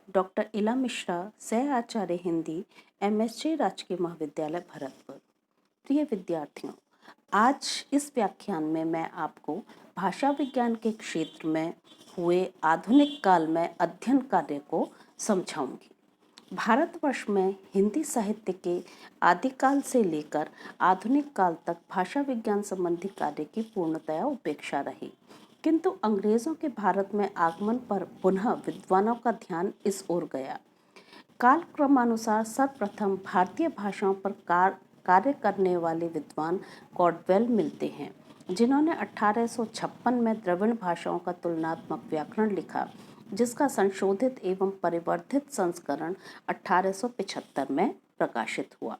Doctor इला मिश्रा, सह आचार्य Hindi, MSJ राजकीय महाविद्यालय भरतपुर। प्रिय विद्यार्थियों, आज इस व्याख्यान में मैं आपको भाषा विज्ञान के क्षेत्र में हुए आधुनिक काल में अध्ययन कार्य को समझाऊंगी। भारतवर्ष में हिंदी साहित्य के आदिकाल से लेकर आधुनिक काल तक भाषा विज्ञान संबंधी कार्य की पूर्णतया उपेक्षा रही, किंतु अंग्रेजों के भारत में आगमन पर पुनः विद्वानों का ध्यान इस ओर गया। कालक्रमानुसार सर्वप्रथम भारतीय भाषाओं पर कार्य करने वाले विद्वान कॉर्डवेल मिलते हैं, जिन्होंने 1856 में द्रविड़ भाषाओं का तुलनात्मक व्याकरण लिखा, जिसका संशोधित एवं परिवर्धित संस्करण 1875 में प्रकाशित हुआ।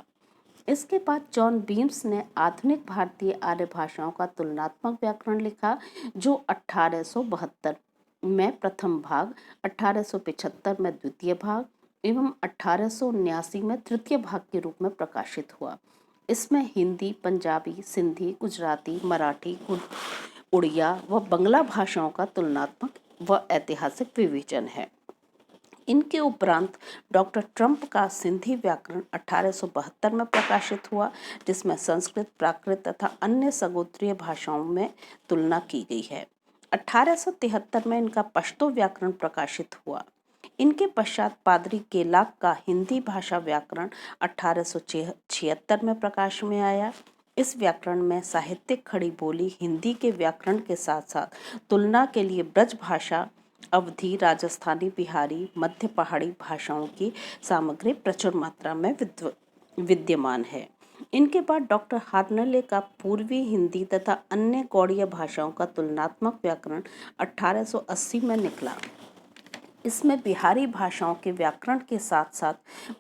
इसके बाद जॉन बीम्स ने आधुनिक भारतीय आर्य भाषाओं का तुलनात्मक व्याकरण लिखा, जो 1872 में प्रथम भाग, 1875 में द्वितीय भाग एवं 1879 में तृतीय भाग के रूप में प्रकाशित हुआ। इसमें हिंदी, पंजाबी, सिंधी, गुजराती, मराठी, उड़िया व बंगला भाषाओं का तुलनात्मक व ऐतिहासिक विवेचन है। इनके उपरांत डॉक्टर ट्रम्प का सिंधी व्याकरण 1872 में प्रकाशित हुआ, जिसमें संस्कृत, प्राकृत तथा अन्य सगोत्रीय भाषाओं में तुलना की गई है। 1873 में इनका पश्तो व्याकरण प्रकाशित हुआ। इनके पश्चात पादरी केलाक का हिंदी भाषा व्याकरण 1876 में प्रकाश में आया। इस व्याकरण में साहित्यिक खड़ी बोली हिंदी के व्याकरण के साथ साथ तुलना के लिए ब्रज भाषा, अवधी, राजस्थानी, बिहारी, मध्य पहाड़ी भाषाओं की सामग्री प्रचुर मात्रा में विद्यमान है। इनके बाद डॉक्टर हार्नले का पूर्वी हिंदी तथा अन्य गौड़ीय भाषाओं का तुलनात्मक व्याकरण 1880 में निकला। इसमें बिहारी भाषाओं के व्याकरण के साथ साथ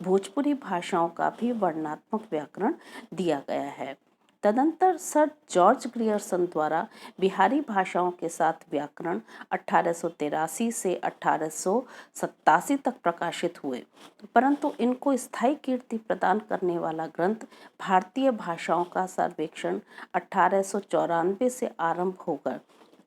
भोजपुरी भाषाओं का भी वर्णनात्मक व्याकरण दिया गया है। तदंतर सर जॉर्ज ग्रियर्सन द्वारा बिहारी भाषाओं के साथ व्याकरण 1883 से 1887 तक प्रकाशित हुए, परंतु इनको स्थायी कीर्ति प्रदान करने वाला ग्रंथ भारतीय भाषाओं का सर्वेक्षण 1894 से आरंभ होकर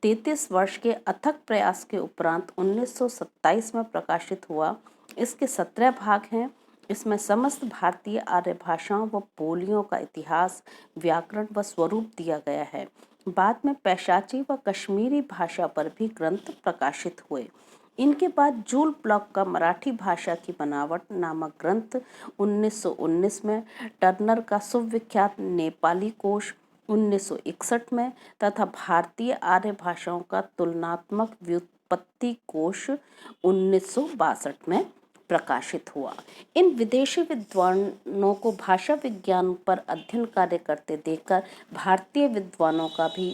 33 वर्ष के अथक प्रयास के उपरांत 1927 में प्रकाशित हुआ। इसके 17 भाग हैं। इसमें समस्त भारतीय आर्य भाषाओं व बोलियों का इतिहास, व्याकरण व स्वरूप दिया गया है। बाद में पैशाची व कश्मीरी भाषा पर भी ग्रंथ प्रकाशित हुए। इनके बाद जूल ब्लॉक का मराठी भाषा की बनावट नामक ग्रंथ 1919 में, टर्नर का सुविख्यात नेपाली कोश 1961 में तथा भारतीय आर्य भाषाओं का तुलनात्मक व्युत्पत्ति कोश 1962 में प्रकाशित हुआ। इन विदेशी विद्वानों को भाषा विज्ञान पर अध्ययन कार्य करते देखकर भारतीय विद्वानों का भी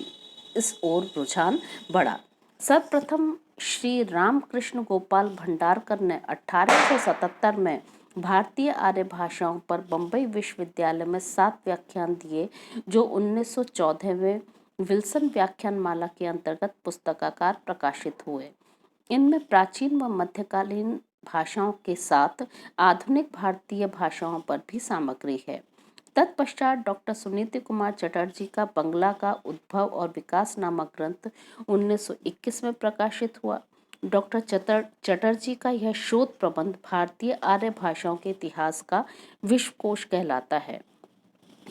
इस ओर रुझान बढ़ा। सर्वप्रथम श्री रामकृष्ण गोपाल भंडारकर ने 1877 में भारतीय आर्य भाषाओं पर बंबई विश्वविद्यालय में 7 व्याख्यान दिए, जो 1914 में विल्सन व्याख्यान माला के अंतर्गत पुस्तकाकार प्रकाशित हुए। इनमें प्राचीन व मध्यकालीन भाषाओं के साथ आधुनिक भारतीय भाषाओं पर भी सामग्री है। तत्पश्चात डॉक्टर सुनीति कुमार चटर्जी का बंगला का उद्भव और विकास नामक ग्रंथ 1921 में प्रकाशित हुआ। डॉक्टर चटर्जी का यह शोध प्रबंध भारतीय आर्य भाषाओं के इतिहास का विश्वकोश कहलाता है।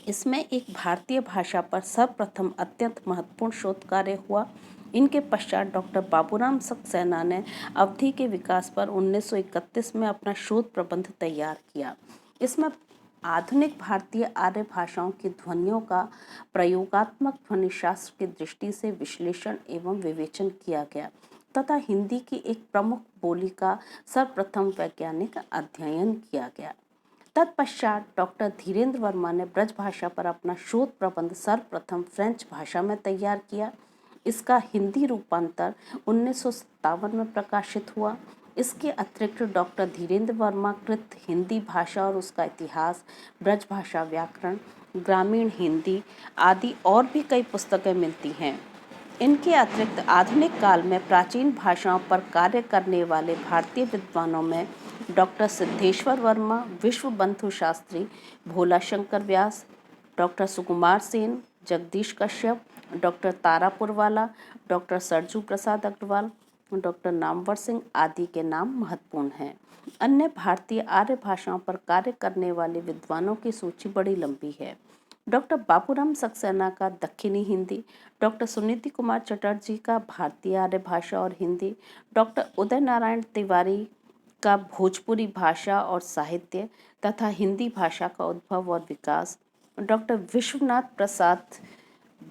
इसमें एक भारतीय भाषा पर सर्वप्रथम अत्यंत महत्वपूर्ण शोध कार्य हुआ। इनके पश्चात डॉक्टर बाबूराम सक्सेना ने अवधि के विकास पर 1931 में अपना शोध प्रबंध तैयार किया। इसमें आधुनिक भारतीय आर्य भाषाओं की ध्वनियों का प्रयोगात्मक ध्वनिशास्त्र की दृष्टि से विश्लेषण एवं विवेचन किया गया तथा हिंदी की एक प्रमुख बोली का सर्वप्रथम वैज्ञानिक अध्ययन किया गया। तत्पश्चात डॉक्टर धीरेन्द्र वर्मा ने ब्रज भाषा पर अपना शोध प्रबंध सर्वप्रथम फ्रेंच भाषा में तैयार किया। इसका हिंदी रूपांतर 1957 में प्रकाशित हुआ। इसके अतिरिक्त डॉक्टर धीरेन्द्र वर्मा कृत हिंदी भाषा और उसका इतिहास, ब्रज भाषा व्याकरण, ग्रामीण हिंदी आदि और भी कई पुस्तकें मिलती हैं। इनके अतिरिक्त आधुनिक काल में प्राचीन भाषाओं पर कार्य करने वाले भारतीय विद्वानों में डॉक्टर सिद्धेश्वर वर्मा, विश्वबंधु शास्त्री, भोला शंकर व्यास, doctor Sukumar Sen, Jagdish Kashyap, doctor तारापुरवाला, doctor Sarju प्रसाद अग्रवाल, डॉक्टर नामवर सिंह आदि के नाम महत्वपूर्ण हैं। अन्य भारतीय आर्य भाषाओं पर कार्य करने वाले विद्वानों की सूची बड़ी लंबी है। डॉक्टर बाबूराम सक्सेना का दक्षिणी हिंदी, डॉक्टर सुनीति कुमार चटर्जी का भारतीय आर्य भाषा और हिंदी, डॉक्टर उदय नारायण तिवारी का भोजपुरी भाषा और साहित्य तथा हिंदी भाषा का उद्भव और विकास, डॉक्टर विश्वनाथ प्रसाद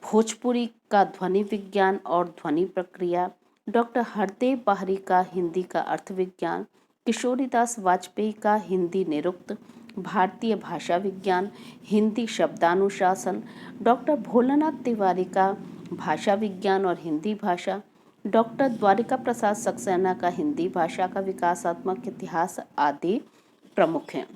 भोजपुरी का ध्वनि विज्ञान और ध्वनि प्रक्रिया, डॉक्टर हरदेव बाहरी का हिंदी का अर्थ विज्ञान, किशोरीदास वाजपेयी का हिंदी निरुक्त, भारतीय भाषा विज्ञान, हिंदी शब्दानुशासन, डॉक्टर भोलानाथ तिवारी का भाषा विज्ञान और हिंदी भाषा, डॉक्टर द्वारिका प्रसाद सक्सेना का हिंदी भाषा का विकासात्मक इतिहास आदि प्रमुख हैं।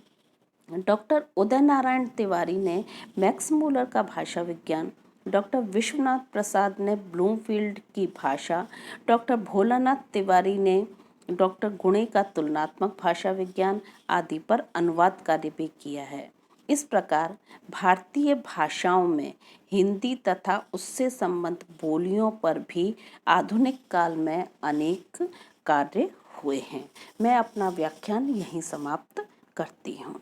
डॉक्टर उदय नारायण तिवारी ने मैक्स मूलर का भाषा विज्ञान, डॉक्टर विश्वनाथ प्रसाद ने ब्लूमफील्ड की भाषा, डॉक्टर भोलानाथ तिवारी ने डॉक्टर गुणे का तुलनात्मक भाषा विज्ञान आदि पर अनुवाद कार्य भी किया है। इस प्रकार भारतीय भाषाओं में हिंदी तथा उससे संबंधित बोलियों पर भी आधुनिक काल में अनेक कार्य हुए हैं। मैं अपना व्याख्यान यहीं समाप्त करती हूँ।